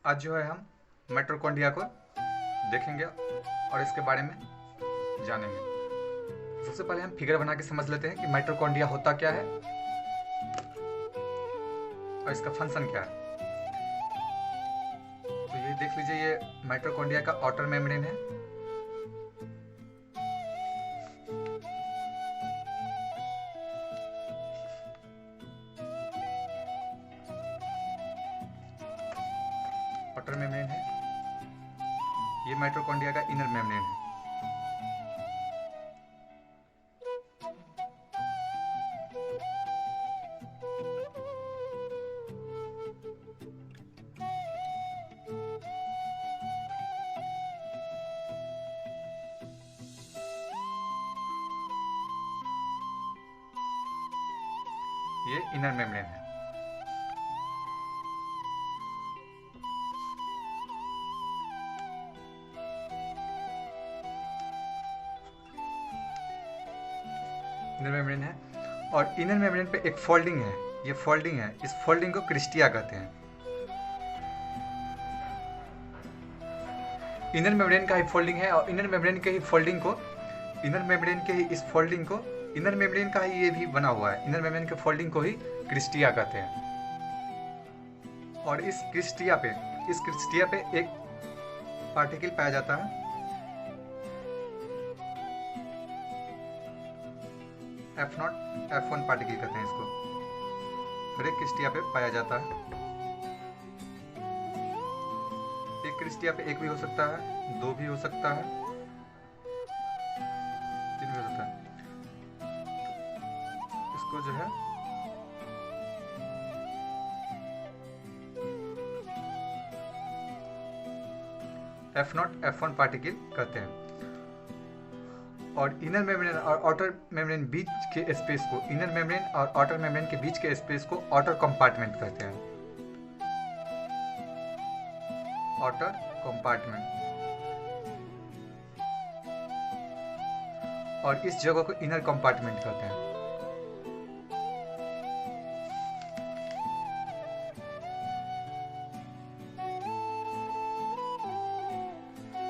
आज जो है हम माइटोकॉन्ड्रिया को देखेंगे और इसके बारे में जानेंगे। सबसे पहले हम फिगर बना के समझ लेते हैं कि माइटोकॉन्ड्रिया होता क्या है और इसका फंक्शन क्या है। तो ये देख लीजिए, ये माइटोकॉन्ड्रिया का आउटर मेम्ब्रेन है। आउटर मेम्ब्रेन है, ये माइटोकॉन्ड्रिया का इनर मेम्ब्रेन है। ये इनर मेम्ब्रेन है। इनर मेम्ब्रेन है और इनर मेम्ब्रेन पे एक फोल्डिंग है। ये फोल्डिंग है, इस फोल्डिंग को क्रिस्टिया कहते हैं। इनर मेम्ब्रेन का ही फोल्डिंग है और इनर मेम्ब्रेन के ही फोल्डिंग को, इनर मेम्ब्रेन के ही इस फोल्डिंग को, इनर मेम्ब्रेन का ही ये भी बना हुआ है। इनर मेम्ब्रेन के फोल्डिंग को ही क्रिस्टिया कहते हैं। और इस क्रिस्टिया पे एक पार्टिकल पाया जाता है, F0 F1 पार्टिकल कहते हैं इसको। हर एक क्रिस्टिया पे पाया जाता है। एक क्रिस्टिया पे एक भी हो सकता है, दो भी हो सकता है, तीन भी हो सकता है। इसको जो है F0 F1 पार्टिकल कहते हैं। और इनर मेम्ब्रेन और आउटर मेम्ब्रेन बीच के स्पेस को, इनर मेम्ब्रेन और आउटर मेम्ब्रेन के बीच के स्पेस को आउटर कंपार्टमेंट कहते हैं। Outer compartment. और इस जगह को इनर कंपार्टमेंट कहते हैं।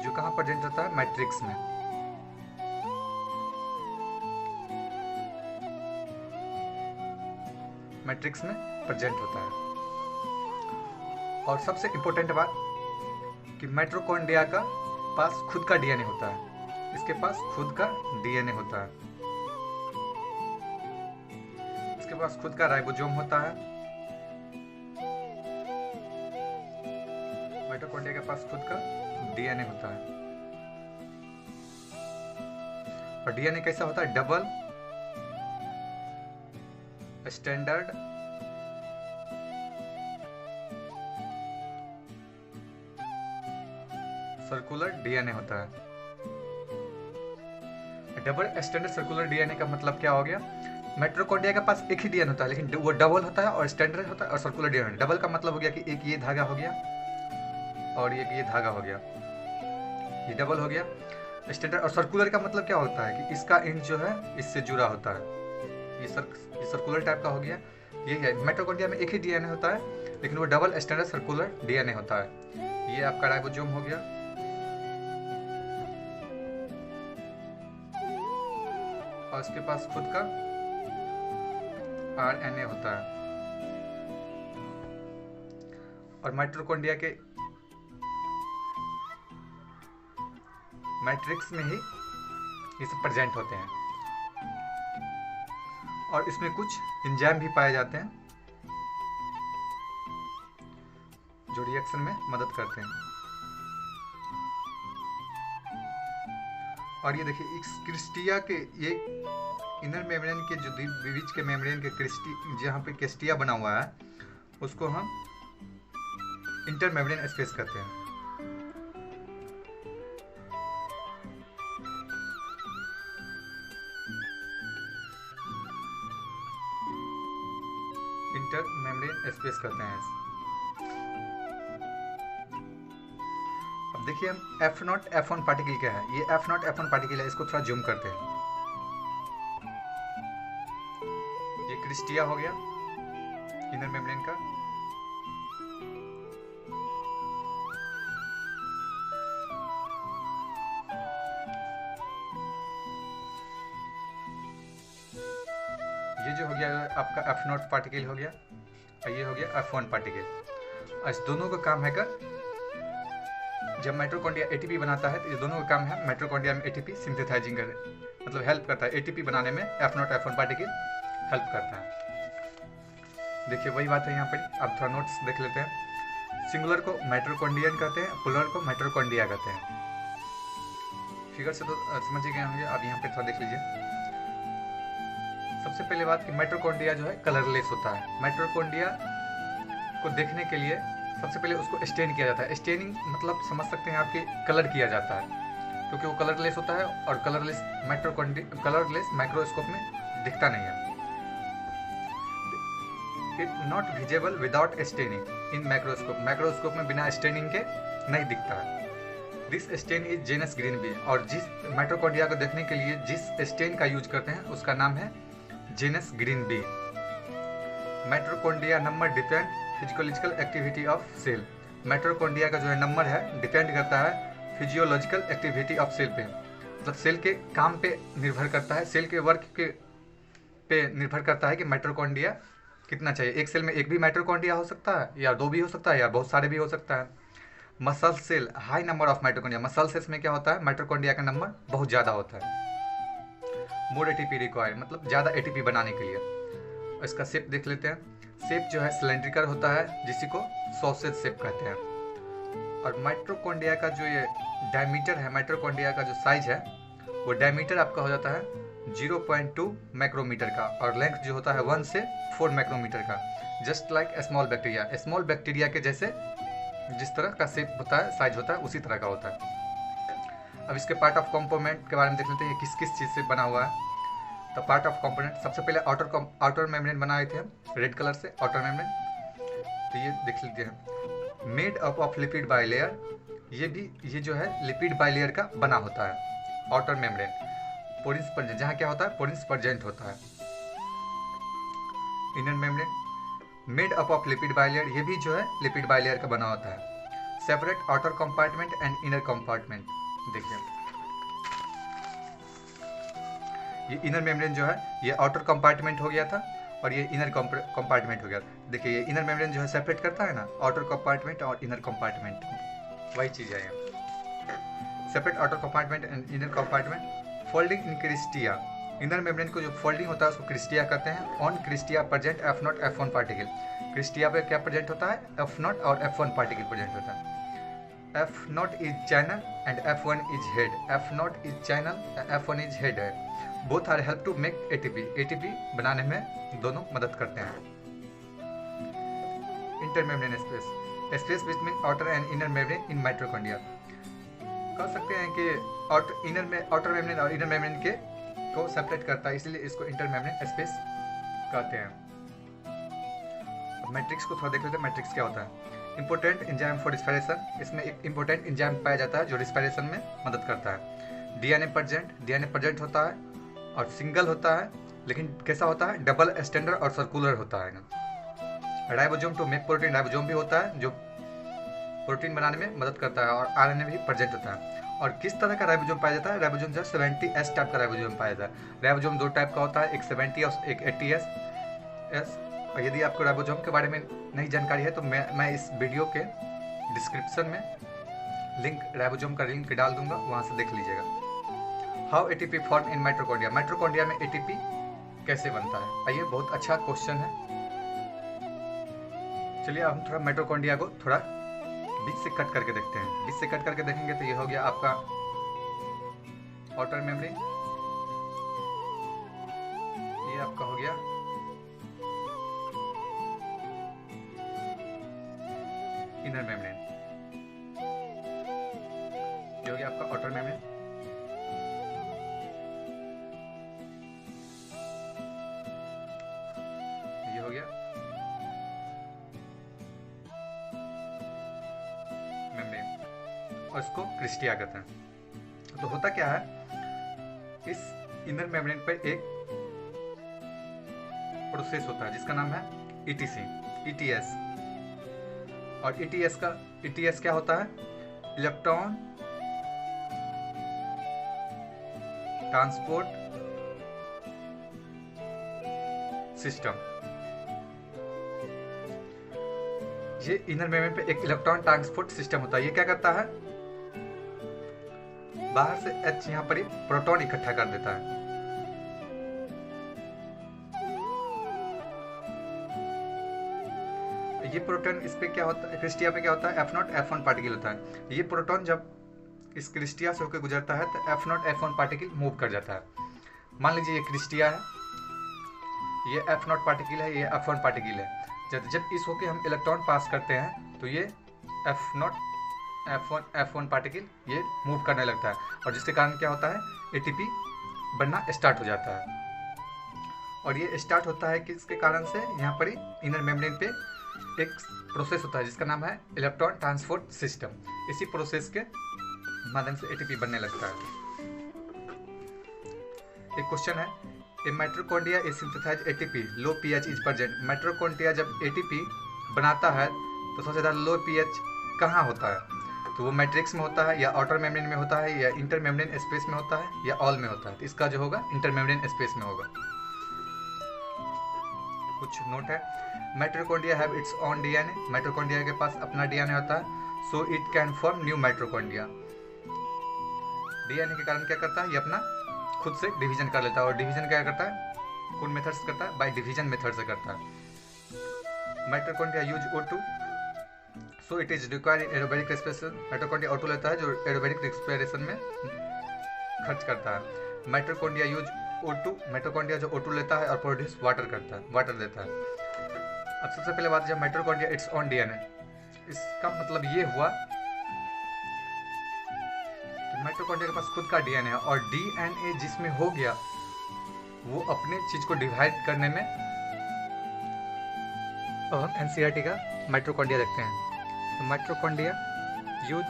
जो कहाँ प्रेजेंट होता है? मैट्रिक्स में। मैट्रिक्स में प्रेजेंट होता है। और सबसे इंपॉर्टेंट बात कि माइटोकॉन्ड्रिया का पास खुद का डीएनए होता है। इसके पास खुद का डीएनए होता है। इसके पास खुद का राइबोसोम होता है। माइटोकॉन्ड्रिया के पास खुद का डीएनए होता है। और डीएनए कैसा होता है? डबल स्टैंडर्ड सर्कुलर डीएनए होता है। डबल स्टैंडर्ड सर्कुलर डीएनए का मतलब क्या हो गया? माइटोकॉन्ड्रिया के पास एक ही डीएनए होता है, लेकिन वो डबल होता है और स्टैंडर्ड होता है और सर्कुलर डीएनए। डबल का मतलब हो गया कि एक ये धागा हो गया और एक ये धागा हो गया, ये डबल हो गया। स्टैंडर्ड और सर्कुलर का मतलब क्या होता है कि इसका एंड जो है इससे जुड़ा होता है। ये सर्कुलर टाइप का हो गया। ये है माइटोकॉन्ड्रिया में एक ही डीएनए होता है, लेकिन वो डबल स्टैंडर्ड सर्कुलर डीएनए होता है। ये आपका राइबोसोम हो गया। और उसके पास खुद का आरएनए होता है। और माइटोकॉन्ड्रिया के मैट्रिक्स में ही ये सब प्रेजेंट होते हैं। और इसमें कुछ एंजाइम भी पाए जाते हैं जो रिएक्शन में मदद करते हैं। और ये देखिए, इस क्रिस्टिया के ये इनर मेम्ब्रेन के जो बीच के मेम्ब्रेन के जहाँ पे क्रिस्टिया बना हुआ है, उसको हम इंटर मेम्ब्रेन स्पेस कहते हैं। इंटर मेम्ब्रेन स्पेस कहते हैं। अब देखिए, हम F0 F1 पार्टिकल क्या है? ये F0 F1 पार्टिकल है। इसको थोड़ा जूम करते हैं। ये क्रिस्टिया हो गया इनर मेम्ब्रेन का। जो हो गया आपका F0 पार्टिकल हो गया और ये हो गया F1 पार्टिकल। और इस दोनों का काम है कर, जब माइटोकॉन्ड्रिया एटीपी बनाता है तो ये दोनों का काम है माइटोकॉन्ड्रिया में एटीपी सिंथेसाइजिंग कर, मतलब हेल्प करता है एटीपी बनाने में। F0 F1 पार्टिकल हेल्प करता है। देखिए वही बात है यहाँ पर। अब थोड़ा नोट्स देख लेते हैं। सिंगुलर को माइटोकॉन्ड्रियन कहते हैं, प्लूरल को माइटोकॉन्ड्रिया कहते हैं। फिगर से तो समझ ही गए होंगे। अब यहाँ पे थोड़ा देख लीजिए। सबसे पहले बात कि माइटोकॉन्ड्रिया जो है कलरलेस होता है। माइटोकॉन्ड्रिया को देखने के लिए सबसे पहले उसको स्टेन किया जाता है। स्टेनिंग मतलब समझ सकते हैं आपके कलर किया जाता है, क्योंकि वो कलरलेस होता है और कलरलेस माइक्रोस्कोप में दिखता नहीं है। It not visible without staining in microscope. Microscope में बिना स्टेनिंग के नहीं दिखता है। This stain is Janus green B. और जिस माइटोकॉन्ड्रिया को देखने के लिए जिस स्टेन का यूज करते हैं उसका नाम है Janus green B. Mitochondria number depend physiological activity of cell. Mitochondria का जो है नंबर है डिपेंड करता है फिजियोलॉजिकल एक्टिविटी ऑफ सेल पे, मतलब सेल के काम पे निर्भर करता है, सेल के वर्क के पे निर्भर करता है कि माइटोकॉन्ड्रिया कितना चाहिए। एक सेल में एक भी माइटोकॉन्ड्रिया हो सकता है, या दो भी हो सकता है, या बहुत सारे भी हो सकता है। Muscle cell high number of mitochondria. Muscle cells में क्या होता है, माइटोकॉन्ड्रिया का नंबर बहुत ज़्यादा होता है। मोर एटीपी रिक्वायर, मतलब ज़्यादा एटीपी बनाने के लिए। इसका शेप देख लेते हैं। शेप जो है सिलेंड्रिकल होता है, जिसी को सॉसेज शेप कहते हैं। और माइटोकॉन्ड्रिया का जो ये डायमीटर है, माइटोकॉन्ड्रिया का जो साइज है वो डायमीटर आपका हो जाता है 0.2 माइक्रोमीटर का, और लेंथ जो होता है 1 से 4 माइक्रोमीटर का। Just like small bacteria. Small bacteria के जैसे जिस तरह का शेप होता है, साइज होता है, उसी तरह का होता है। अब इसके पार्ट ऑफ कंपोनेंट के बारे में देख लेते हैं, किस किस चीज़ से बना हुआ है। तो पार्ट ऑफ कंपोनेंट सबसे पहले आउटर मेम्ब्रेन बनाए थे रेड कलर से, आउटर मेम्ब्रेन। तो ये देख लीजिए हैं, made up of lipid bilayer. ये जो है लिपिड बाइलेयर का बना होता है आउटर मेम्ब्रेन। पोरिन्स परजेंट, जहाँ क्या होता है पोरिन्स परजेंट होता है। Inner membrane made up of lipid bilayer, ये भी जो है लिपिड बाइलेयर का बना होता है। Separate outer compartment and inner compartment. देखिए ये इनर मेम्ब्रेन जो है ये आउटर कंपार्टमेंट हो गया था, और ये इनर कंपार्टमेंट हो गया था। देखिए ये इनर मेम्ब्रेन जो है सेपरेट करता है ना आउटर कंपार्टमेंट और इनर कंपार्टमेंट, वही चीज़ है ये। Separate outer compartment and inner compartment. Folding in cristae. Inner membrane को जो फोल्डिंग होता है उसको क्रिस्टिया कहते हैं। On cristae present F0 F1 particle. Cristae पे क्या प्रेजेंट होता है, F0 और F1 पार्टिकल प्रेजेंट होता है। F0 is channel and F1 is head. F0 is channel, F1 is head है। Both are help to make ATP. ATP बनाने में दोनों मदद करते हैं। Intermembrane space, space between outer and inner membrane in mitochondria. कह सकते हैं कि आउटर मेम्ब्रेन और इनर मेम्ब्रेन के को सेपरेट करता है, इसलिए इसको इंटरमेम्ब्रेन स्पेस कहते हैं। मैट्रिक्स को थोड़ा देख लेते हैं, मैट्रिक्स क्या होता है। इंपॉर्टेंट एंजाइम फॉर रिस्पायरेशन, इसमें एक इंपॉर्टेंट एंजाइम पाया जाता है जो रिस्पायरेशन में मदद करता है। डीएनए प्रेजेंट होता है और सिंगल होता है, लेकिन कैसा होता है, डबल स्टैंडर्ड और सर्कुलर होता है। Ribosome to make protein, ribosome भी होता है जो प्रोटीन बनाने में मदद करता है, और आरएनए भी प्रेजेंट होता है। और किस तरह का राइबोसोम पाया जाता है, राइबोसोम जो 70S टाइप का राइबोसोम पाया जाता है। राइबोसोम दो टाइप का होता है, एक 70 और एक 80S। और यदि आपको राइबोसोम के बारे में नहीं जानकारी है तो मैं इस वीडियो के डिस्क्रिप्शन में लिंक, राइबोसोम का लिंक डाल दूंगा, वहाँ से देख लीजिएगा। How ATP form in mitochondria. Mitochondria में एटीपी कैसे बनता है, आइए बहुत अच्छा क्वेश्चन है। चलिए अब हम थोड़ा माइटोकॉन्ड्रिया को थोड़ा बीच से कट करके देखते हैं। बीच से कट करके देखेंगे तो ये हो गया आपका आउटर मेम्ब्रेन, ये आपका हो गया इनर मेम्ब्रेन, ये हो गया आपका आउटर मेम्ब्रेन। ये हो गया मेम्ब्रेन, और इसको क्रिस्टिया कहते हैं। तो होता क्या है, इस इनर मेम्ब्रेन पर एक प्रोसेस होता है जिसका नाम है ETS। और ETS क्या होता है, इलेक्ट्रॉन ट्रांसपोर्ट सिस्टम। ये इनर मेम्ब्रेन पे एक इलेक्ट्रॉन ट्रांसपोर्ट सिस्टम होता है। ये क्या करता है, बाहर से H यहाँ पर प्रोटॉन इकट्ठा कर देता है। ये प्रोटॉन इस पे क्या होता है, क्रिस्टिया पे क्या होता है, F0 F1 पार्टिकल होता है। ये प्रोटॉन जब इस क्रिस्टिया से होकर गुजरता है तो F0 F1 पार्टिकल मूव कर जाता है। मान लीजिए ये क्रिस्टिया है, ये F0 पार्टिकल है, ये F1 पार्टिकल है। जब इस होके हम इलेक्ट्रॉन पास करते हैं तो ये F0 F1 पार्टिकल ये मूव करने लगता है, और जिसके कारण क्या होता है, ATP बनना स्टार्ट हो जाता है। और ये स्टार्ट होता है किसके कारण से, यहाँ पर इनर मेम्ब्रेन पे एक प्रोसेस होता है जिसका नाम है इलेक्ट्रॉन ट्रांसपोर्ट सिस्टम। इसी प्रोसेस के माध्यम से ATP बनने लगता है। एक क्वेश्चन है, a mitochondria is synthesize ATP, low pH is present. Mitochondria जब ATP बनाता है तो सबसे ज़्यादा लो pH कहाँ होता है, तो वो मैट्रिक्स में होता है, या आउटर मेम्ब्रेन में होता है, या इंटर मेम्ब्रेन स्पेस में होता है, या ऑल में होता है। तो इसका जो होगा इंटर मेम्ब्रेन स्पेस में होगा। कुछ नोट है, mitochondria have its own DNA। Mitochondria के पास अपना DNA होता है, so it can form new mitochondria. DNA के कारण क्या करता है, ये अपना खुद से डिवीजन कर लेता है। और डिवीजन क्या करता है, कौन मेथड से करता है, बाय डिवीजन मेथड से करता है। Mitochondria use O2, so it is required in aerobic respiration. Mitochondria O2 लेता है जो एरोबैरिक रेस्पिरेशन में खर्च करता है। माइटोकॉन्ड्रिया यूज O2, माइटोकॉन्ड्रिया जो O2 लेता है और प्रोड्यूस वाटर करता है, वाटर देता है। अब सबसे पहले बात जब माइटोकॉन्ड्रिया इट्स ऑन DNA, इसका मतलब ये हुआ कि माइटोकॉन्ड्रिया के पास खुद का DNA है, और DNA जिसमें हो गया वो अपने चीज को डिवाइड करने में, अब हम NCERT का माइटोकॉन्ड्रिया देखते हैं। तो माइटोकॉन्ड्रिया यूज,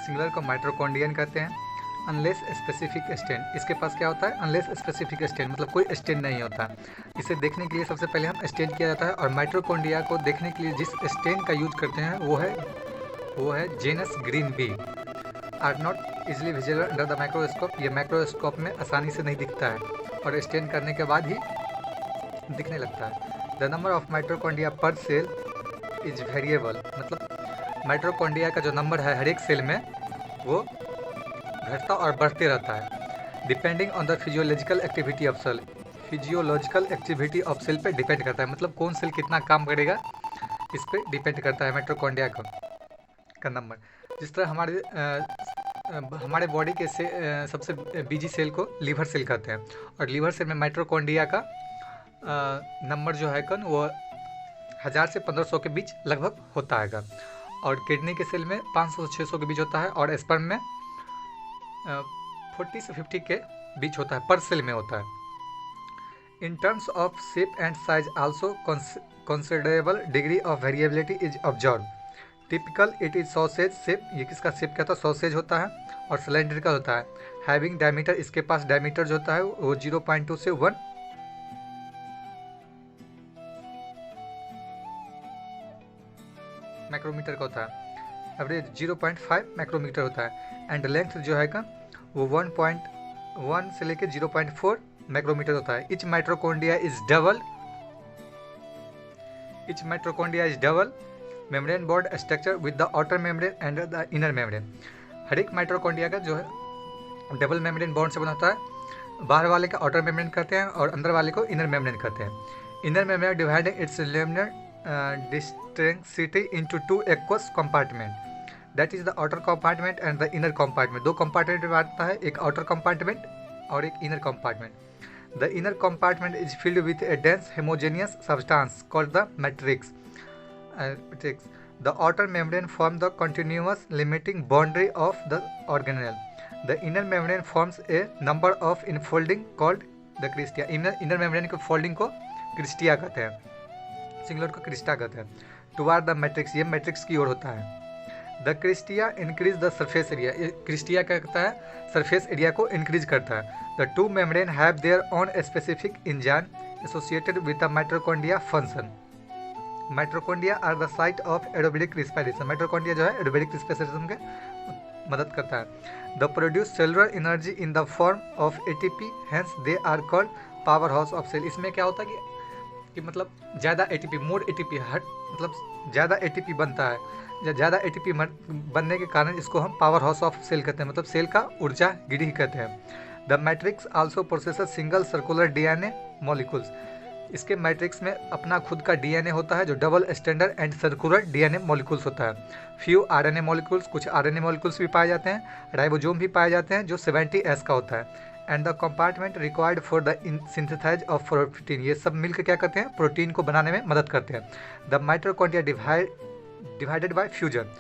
सिंगुलर को माइटोकॉन्ड्रियन कहते हैं। अनलेस स्पेसिफिक स्टेन, इसके पास क्या होता है, अनलेस स्पेसिफिक स्टेन, मतलब कोई स्टेन नहीं होता। इसे देखने के लिए सबसे पहले हम स्टेन किया जाता है, और माइटोकॉन्ड्रिया को देखने के लिए जिस स्टेन का यूज करते हैं वो है Janus green B. Are not easily visible under the microscope, ये माइक्रोस्कोप में आसानी से नहीं दिखता है, और स्टेन करने के बाद ही दिखने लगता है। द नंबर ऑफ माइटोकॉन्ड्रिया पर सेल इज वेरिएबल, मतलब माइटोकॉन्ड्रिया का जो नंबर है हर एक सेल में वो घटता और बढ़ते रहता है, depending on the physiological activity of cell. Physiological activity of cell पे डिपेंड करता है, मतलब कौन सेल कितना काम करेगा इस पे डिपेंड करता है माइटोकॉन्ड्रिया का नंबर। जिस तरह हमारे बॉडी के सबसे बिजी सेल को लीवर सेल कहते हैं, और लीवर सेल में माइटोकॉन्ड्रिया का नंबर जो है वो 1000 से 1500 के बीच लगभग होता है। और किडनी के सेल में 500 से 600 के बीच होता है, और स्पर्म में 40 से 50 के बीच होता है, पर सेल में होता है। In terms of shape and size also considerable degree of variability is observe. Typical it is sausage shape, ये किसका शेप क्या होता है, सॉसेज होता है, और सिलेंड्रिकल होता है। हैविंग डायमीटर, इसके पास डायमीटर जो होता है वो 0.2 से 1 माइक्रोमीटर का होता है, एवरेज 0.5 माइक्रोमीटर होता है। एंड लेंथ जो है वो 1.1 से लेकर 0.4 माइक्रोमीटर होता है। Each mitochondria is double membrane bound structure with the outer membrane and the inner membrane. हर एक माइटोकॉन्ड्रिया का जो है डबल मेम्ब्रेन बॉन्ड से बना होता है। बाहर वाले का आउटर मेम्ब्रेन कहते हैं और अंदर वाले को इनर मेम्ब्रेन कहते हैं। Inner membrane dividing its laminar density into 2 aqueous compartment, that is the outer compartment and the inner compartment। 2 compartment बनता है, एक outer compartment और एक inner compartment। The inner compartment is filled with a dense homogeneous substance called the matrix। The outer membrane forms the continuous limiting boundary of the organelle। The inner membrane forms a number of infolding called the cristia। inner membrane को folding को cristae कहते हैं, singular को crista कहते हैं। Toward the matrix, ये matrix की ओर होता है। The cristae increase the surface area, cristae क्या करता है, सरफेस एरिया को इंक्रीज करता है। The two membrane have their own specific enzyme associated with the mitochondria function. Mitochondria are the site of aerobic respiration. Mitochondria जो है aerobic respiration के मदद करता है। The produce cellular energy in the form of ATP, hence they are called powerhouse of cell. इसमें क्या होता है कि मतलब ज़्यादा एटीपी, मोर एटीपी, मतलब ज़्यादा एटीपी बनता है। ज़्यादा एटीपी बनने के कारण इसको हम पावर हाउस ऑफ सेल कहते हैं, मतलब सेल का ऊर्जा गृह कहते हैं। The matrix also processes single circular DNA molecules. इसके मैट्रिक्स में अपना खुद का डीएनए होता है जो double standard and circular DNA molecules होता है। फ्यू आरएनए मॉलिक्यूल्स, कुछ आरएनए मॉलिक्यूल्स भी पाए जाते हैं। राइबोसोम भी पाए जाते हैं जो 70S का होता है। And the compartment required for the synthesize of protein. ये सब मिलकर क्या करते हैं, प्रोटीन को बनाने में मदद करते हैं। The mitochondria divided by fusion.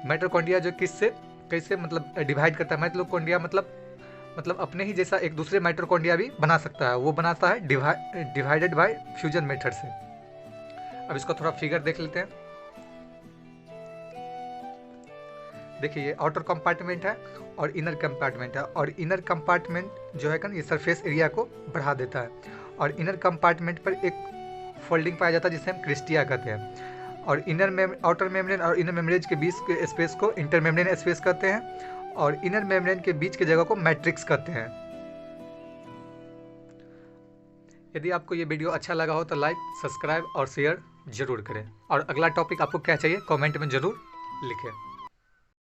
Mitochondria जो किससे कैसे मतलब डिवाइड करता है, माइटोकॉन्ड्रिया मतलब अपने ही जैसा एक दूसरे माइटोकॉन्ड्रिया भी बना सकता है, वो बनाता है डिवाइडेड बाय फ्यूजन मेथड से। अब इसको थोड़ा फिगर देख लेते हैं। देखिए ये आउटर कंपार्टमेंट है और इनर कंपार्टमेंट है, और इनर कंपार्टमेंट जो है ये सरफेस एरिया को बढ़ा देता है, और इनर कंपार्टमेंट पर एक फोल्डिंग पाया जाता है जिसे हम क्रिस्टिया कहते हैं। और आउटर मेम्ब्रेन और इनर मेम्ब्रेन के बीच के स्पेस को इंटरमेम्ब्रेन स्पेस कहते हैं, और इनर मेम्ब्रेन के बीच की जगह को मैट्रिक्स कहते हैं। यदि आपको ये वीडियो अच्छा लगा हो तो लाइक, सब्सक्राइब और शेयर जरूर करें, और अगला टॉपिक आपको क्या चाहिए कमेंट में जरूर लिखें।